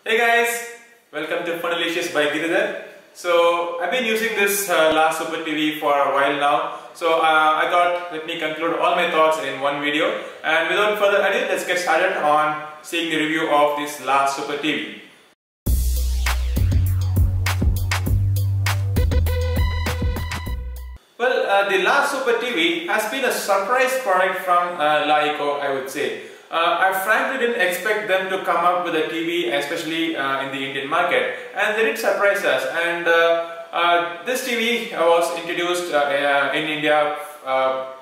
Hey guys, welcome to Funalicious by Giridhar. So I've been using this last Super TV for a while now. So I thought let me conclude all my thoughts in one video. And without further ado, let's get started on seeing the review of this last Super TV. Well, the last Super TV has been a surprise product from Leeco, I would say. I frankly didn't expect them to come up with a TV, especially in the Indian market, and they did surprise us. And this TV was introduced in India, a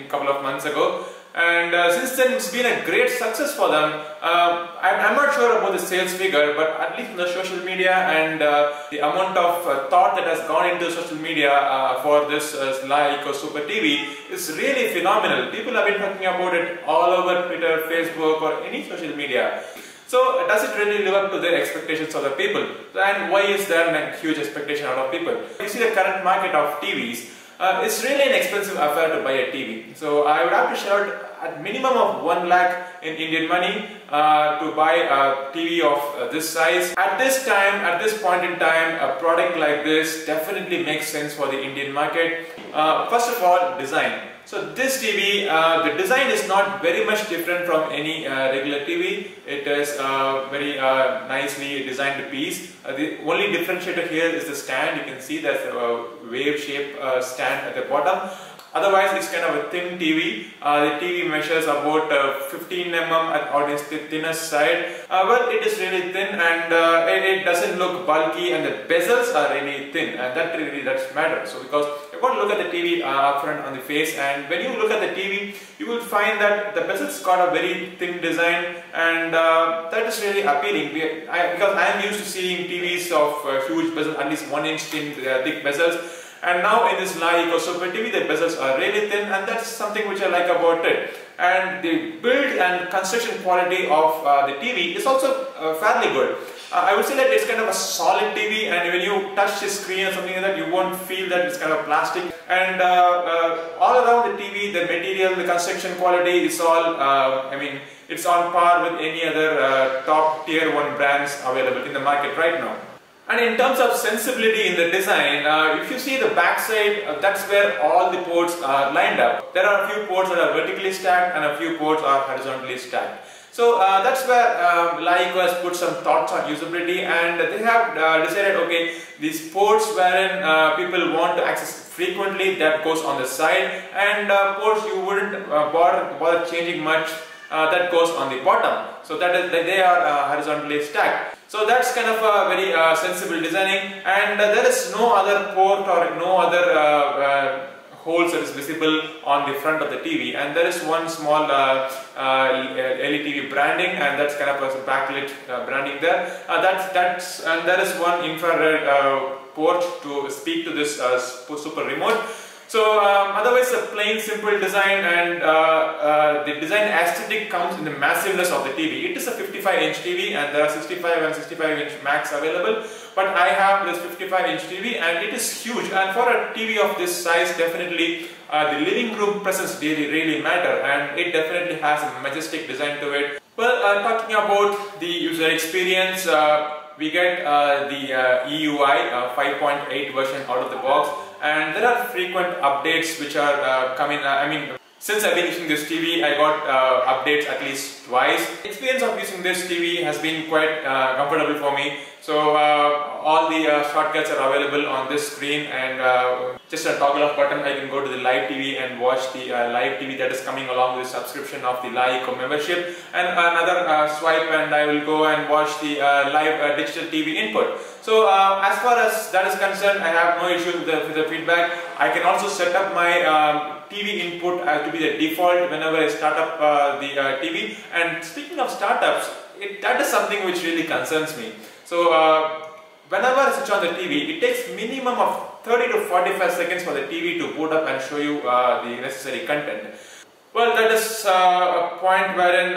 couple of months ago. And since then, it's been a great success for them. I'm not sure about the sales figure, but at least on the social media and the amount of thought that has gone into social media for this Leeco Super TV is really phenomenal. People have been talking about it all over Twitter, Facebook, or any social media. So does it really live up to the expectations of the people? And why is there a huge expectation out of people? You see the current market of TVs. It's really an expensive affair to buy a TV. So I would have to shell out at minimum of 1 lakh in Indian money to buy a TV of this size. At this time, at this point in time, a product like this definitely makes sense for the Indian market. First of all, design. So this TV, the design is not very much different from any regular TV. It is very nicely designed piece. The only differentiator here is the stand. You can see there's a wave shape stand at the bottom. Otherwise, it's kind of a thin TV. The TV measures about 15 mm on its thinnest side. Well, it is really thin and it doesn't look bulky, and the bezels are really thin, and that really does matter. So because you want to look at the TV up front on the face, and when you look at the TV, you will find that the bezels got a very thin design, and that is really appealing. Because I am used to seeing TVs of huge bezels, at least 1 inch thin, thick bezels. And now in this Leeco Super TV, the bezels are really thin, and that's something which I like about it. And the build and construction quality of the TV is also fairly good. I would say that it's kind of a solid TV, and when you touch the screen or something like that, you won't feel that it's kind of plastic. And all around the TV, the material, the construction quality is all, it's on par with any other top tier 1 brands available in the market right now. And in terms of sensibility in the design, if you see the back side, that's where all the ports are lined up. There are a few ports that are vertically stacked and a few ports are horizontally stacked. So that's where Leeco has put some thoughts on usability, and they have decided, okay, these ports wherein people want to access frequently, that goes on the side, and ports you wouldn't bother changing much, that goes on the bottom. So they are horizontally stacked. So that's kind of a very sensible designing, and there is no other port or no other holes that is visible on the front of the TV, and there is one small LETV branding, and that's kind of a backlit branding there. And there is one infrared port to speak to this super remote. So otherwise, a plain simple design, and the design aesthetic comes in the massiveness of the TV. It is a 55-inch TV, and there are 65 and 65-inch Max available, but I have this 55-inch TV, and it is huge. And for a TV of this size, definitely the living room presence really matter, and it definitely has a majestic design to it. Well, talking about the user experience, we get the EUI 5.8 version out of the box, and there are frequent updates which are coming. Since I've been using this TV, I got updates at least twice. The experience of using this TV has been quite comfortable for me. So all the shortcuts are available on this screen, and just a toggle off button, I can go to the live TV and watch the live TV that is coming along with the subscription of the Leeco membership, and another swipe and I will go and watch the live digital TV input. So as far as that is concerned, I have no issue with the feedback. I can also set up my TV input to be the default whenever I start up the TV. And speaking of startups, that is something which really concerns me. So whenever I switch on the TV, it takes minimum of 30 to 45 seconds for the TV to boot up and show you the necessary content. Well, that is a point wherein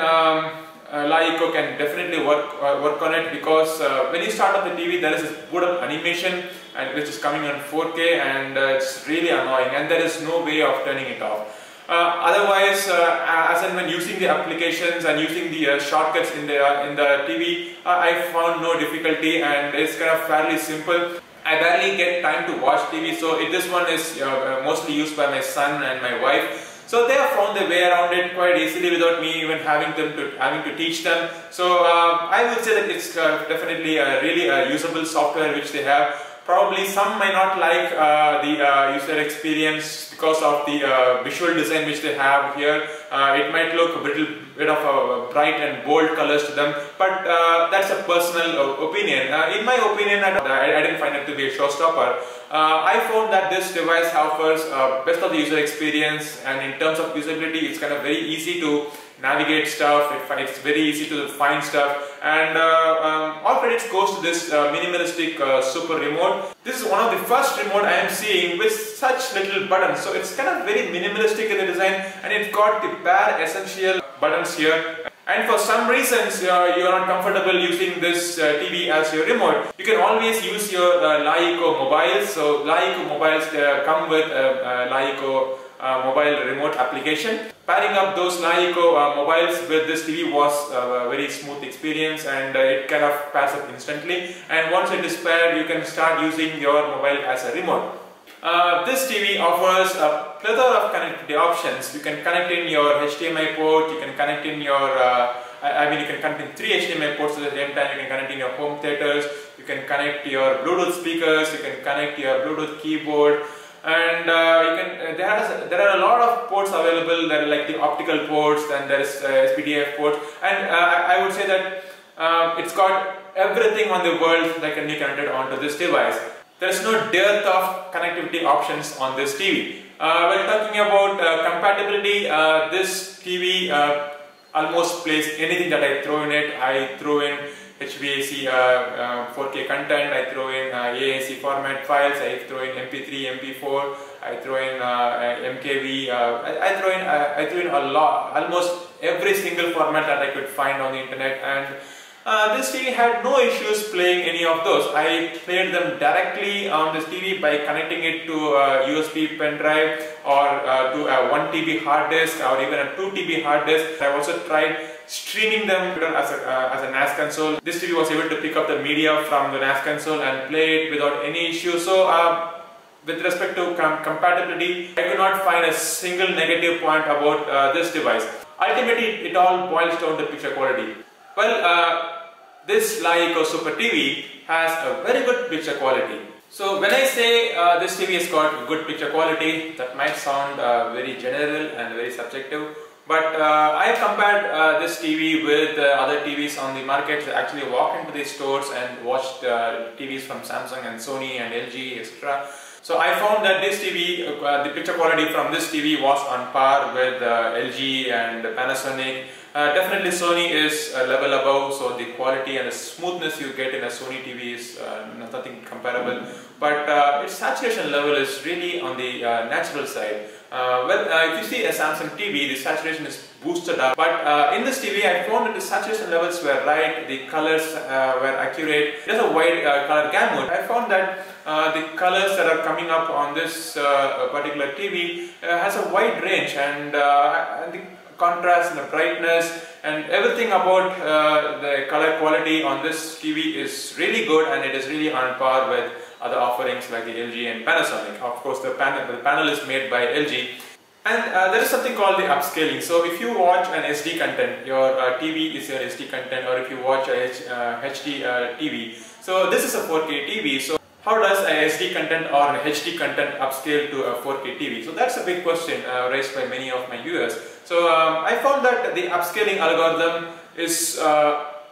Leeco can definitely work on it, because when you start up the TV, there is this boot up animation, and which is coming on 4K, and it's really annoying, and there is no way of turning it off. Otherwise, as and when using the applications and using the shortcuts in the TV, I found no difficulty, and it's kind of fairly simple. I barely get time to watch TV, so this one is mostly used by my son and my wife. So they have found their way around it quite easily without me even having to teach them. So I would say that it's definitely a really usable software which they have. Probably some might not like the user experience because of the visual design which they have here. It might look a little bit of a bright and bold colors to them, but that's a personal opinion. In my opinion, I didn't find it to be a showstopper. I found that this device offers best of the user experience, and in terms of usability, it's kind of very easy to navigate stuff. It's very easy to find stuff, and all credits goes to this minimalistic super remote. This is one of the first remote I am seeing with such little buttons. So it's kind of very minimalistic in the design, and it's got the bare essential buttons here. And for some reasons you are not comfortable using this TV as your remote, you can always use your Leeco mobiles. So Leeco mobiles come with Leeco mobile remote application. Pairing up those Leeco mobiles with this TV was a very smooth experience, and it kind of pairs up instantly. And once it is paired, you can start using your mobile as a remote. This TV offers a plethora of connectivity options. You can connect in your HDMI port, you can connect in your, you can connect in 3 HDMI ports at the same time, you can connect in your home theaters, you can connect your Bluetooth speakers, you can connect your Bluetooth keyboard, and there are a lot of ports available. There are like the optical ports, and there is SPDIF ports, and I would say that it's got everything on the world that can be connected onto this device. There is no dearth of connectivity options on this TV. When talking about compatibility, this TV almost plays anything that I throw in it. I throw in HVAC 4K content, I throw in AAC format files, I throw in MP3, MP4, I throw in MKV, I throw in a lot, almost every single format that I could find on the internet, and this TV had no issues playing any of those. I played them directly on this TV by connecting it to a USB pen drive, or to a 1 TB hard disk, or even a 2 TB hard disk. I also tried streaming them as a NAS console. This TV was able to pick up the media from the NAS console and play it without any issue. So with respect to compatibility, I could not find a single negative point about this device. Ultimately, it all boils down to picture quality. Well, this Leeco Super TV has a very good picture quality. So when I say this TV has got good picture quality, that might sound very general and very subjective. But I compared this TV with other TVs on the market. I actually walked into these stores and watched TVs from Samsung and Sony and LG, etc. So I found that this TV, the picture quality from this TV was on par with LG and Panasonic. Definitely Sony is a level above, so the quality and the smoothness you get in a Sony TV is nothing comparable. But its saturation level is really on the natural side. If you see a Samsung TV, the saturation is boosted up. But in this TV, I found that the saturation levels were right, the colors were accurate. There's a wide color gamut. I found that the colors that are coming up on this particular TV has a wide range, and the contrast and the brightness and everything about the color quality on this TV is really good, and it is really on par with other offerings like the LG and Panasonic. Of course, the panel is made by LG. And there is something called the upscaling. So if you watch an SD content, your TV is your SD content, or if you watch a HD TV. So this is a 4K TV. So how does a SD content or an HD content upscale to a 4K TV? So that's a big question raised by many of my viewers. So I found that the upscaling algorithm is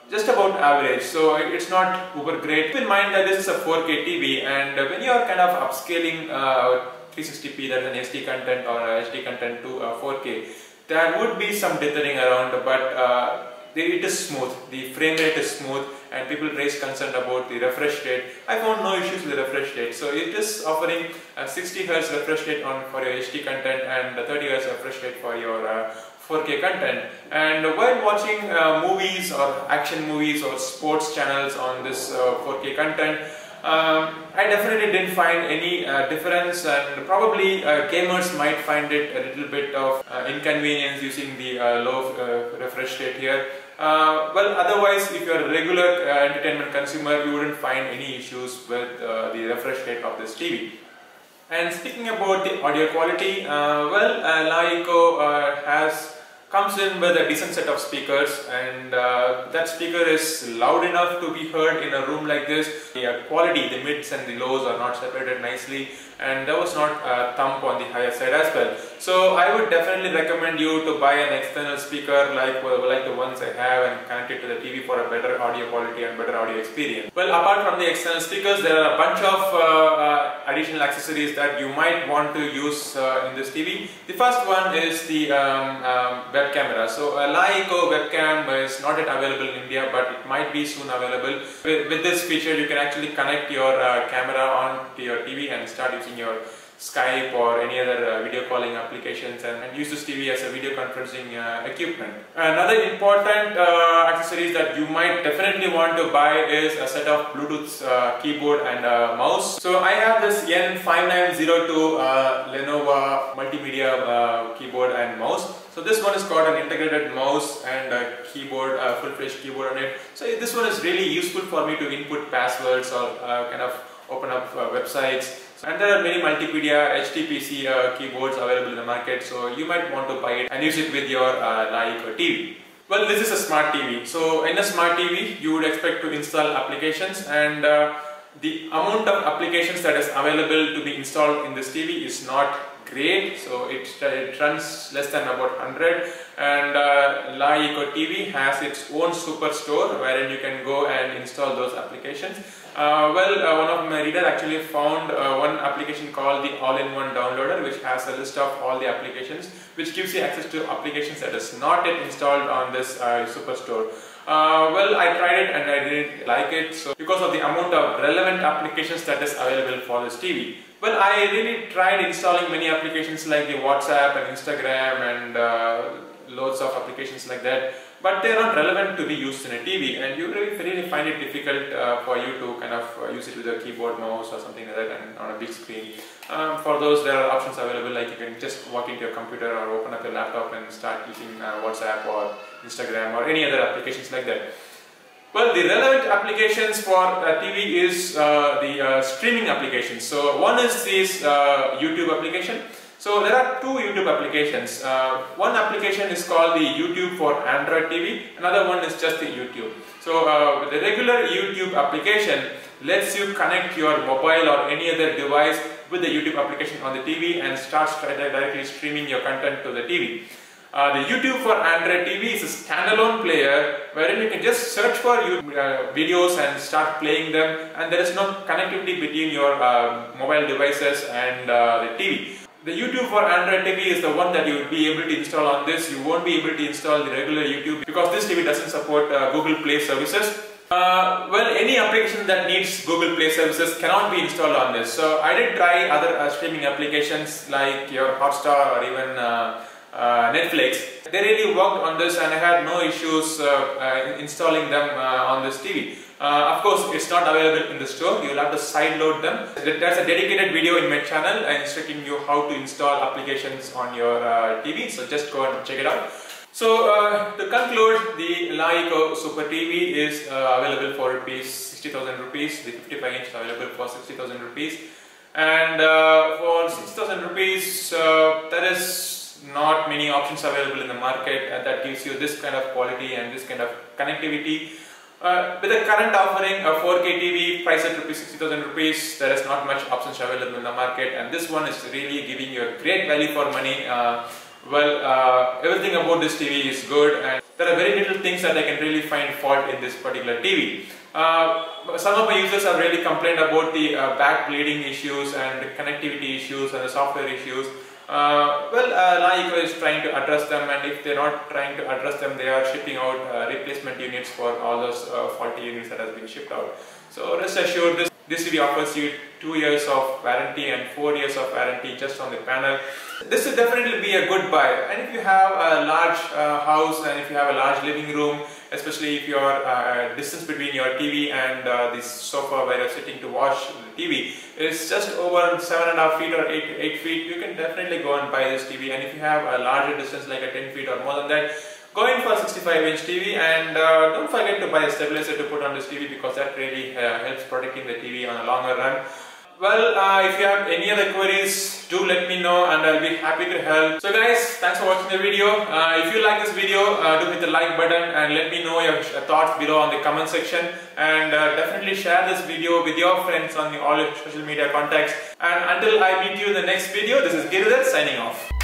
just about average, so it's not uber great. Keep in mind that this is a 4K TV, and when you are kind of upscaling 360p, that is an SD content or HD content, to 4K, there would be some dithering around, but it is smooth, the frame rate is smooth, and people raise concern about the refresh rate. I found no issues with the refresh rate. So it is offering a 60 Hz refresh rate for your HD content and a 30 Hz refresh rate for your 4K content. And while watching movies or action movies or sports channels on this 4K content, I definitely didn't find any difference, and probably gamers might find it a little bit of inconvenience using the low refresh rate here. Well, otherwise, if you're a regular entertainment consumer, you wouldn't find any issues with the refresh rate of this TV. And speaking about the audio quality, Leeco comes in with a decent set of speakers, and that speaker is loud enough to be heard in a room like this. The quality, the mids and the lows are not separated nicely, and there was not a thump on the higher side as well. So I would definitely recommend you to buy an external speaker like the ones I have and connect it to the TV for a better audio quality and better audio experience. Well, apart from the external speakers, there are a bunch of additional accessories that you might want to use in this TV. The first one is the web camera. So a Leeco webcam is not yet available in India, but it might be soon available. With this feature, you can actually connect your camera onto your TV and start using your Skype or any other video calling applications, and use this TV as a video conferencing equipment. Another important accessories that you might definitely want to buy is a set of Bluetooth keyboard and mouse. So I have this N5902 Lenovo multimedia keyboard and mouse. So this one has got an integrated mouse and a keyboard, full-fledged keyboard on it. So this one is really useful for me to input passwords or kind of open up websites. And there are many multimedia HTPC keyboards available in the market, so you might want to buy it and use it with your Leeco TV. Well, this is a smart TV. So in a smart TV, you would expect to install applications, and the amount of applications that is available to be installed in this TV is not great. So it runs less than about 100, and Leeco TV has its own superstore wherein you can go and install those applications. One of my readers actually found one application called the all-in-one downloader, which has a list of all the applications, which gives you access to applications that is not yet installed on this superstore. I tried it and I didn't like it, so because of the amount of relevant applications that is available for this TV. Well, I really tried installing many applications like the WhatsApp and Instagram and loads of applications like that, but they are not relevant to be used in a TV, and you really find it difficult for you to kind of use it with a keyboard, mouse or something like that, and on a big screen. For those, there are options available, like you can just walk into your computer or open up your laptop and start using WhatsApp or Instagram or any other applications like that. Well, the relevant applications for TV is the streaming applications. So one is this YouTube application. So there are two YouTube applications. One application is called the YouTube for Android TV. Another one is just the YouTube. So the regular YouTube application lets you connect your mobile or any other device with the YouTube application on the TV and starts directly streaming your content to the TV. The YouTube for Android TV is a standalone player wherein you can just search for videos and start playing them, and there is no connectivity between your mobile devices and the TV. The YouTube for Android TV is the one that you will be able to install on this. You won't be able to install the regular YouTube because this TV doesn't support Google Play services. Any application that needs Google Play services cannot be installed on this. So I did try other streaming applications like your Hotstar or even Netflix. They really worked on this, and I had no issues installing them on this TV. Of course, it's not available in the store. You will have to sideload them. There's a dedicated video in my channel instructing you how to install applications on your TV. So just go and check it out. So to conclude, the Leeco Super TV is available for 60,000 rupees. The 55-inch is available for 60,000 rupees. And for 60,000 rupees, there is not many options available in the market that gives you this kind of quality and this kind of connectivity. With the current offering, a 4K TV priced at 60,000 rupees, there is not much options available in the market, and this one is really giving you a great value for money. Everything about this TV is good, and there are very little things that I can really find fault in this particular TV. Some of my users have really complained about the back bleeding issues and the connectivity issues and the software issues. Leeco is trying to address them, and if they're not trying to address them, they are shipping out replacement units for all those faulty units that has been shipped out. So rest assured, This TV offers you 2 years of warranty and 4 years of warranty just on the panel. This will definitely be a good buy. And if you have a large house and if you have a large living room, especially if your distance between your TV and this sofa where you're sitting to watch the TV is just over 7.5 feet or 8 feet, you can definitely go and buy this TV. And if you have a larger distance like a 10 feet or more than that, go in for a 65-inch TV, and don't forget to buy a stabilizer to put on this TV because that really helps protecting the TV on a longer run. Well, if you have any other queries, do let me know and I'll be happy to help. So guys, thanks for watching the video. If you like this video, do hit the like button and let me know your thoughts below on the comment section. And definitely share this video with your friends on all your social media contacts. And until I meet you in the next video, this is Giridhar signing off.